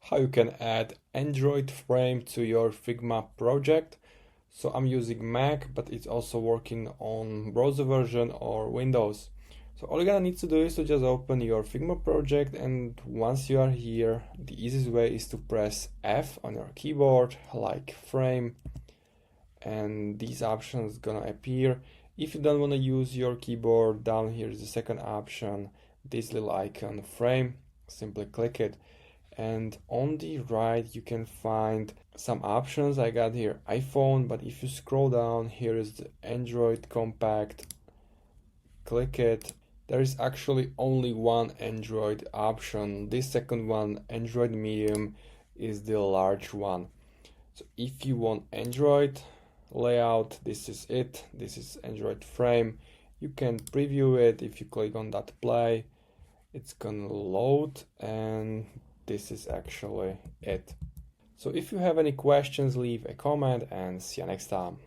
how you can add Android frame to your Figma project. So I'm using Mac, but it's also working on browser version or Windows. So all you're gonna need to do is to just open your Figma project, and once you are here, the easiest way is to press F on your keyboard, like frame, and these options gonna appear. If you don't want to use your keyboard, down here is the second option, this little icon frame, simply click it. And on the right you can find some options. I got here iPhone, but if you scroll down, here is the Android compact, click it. There is actually only one Android option. This second one, Android medium, is the large one. So if you want Android layout, this is it. This is Android frame. You can preview it. If you click on that play, it's gonna load, and this is actually it. So if you have any questions, leave a comment and see you next time.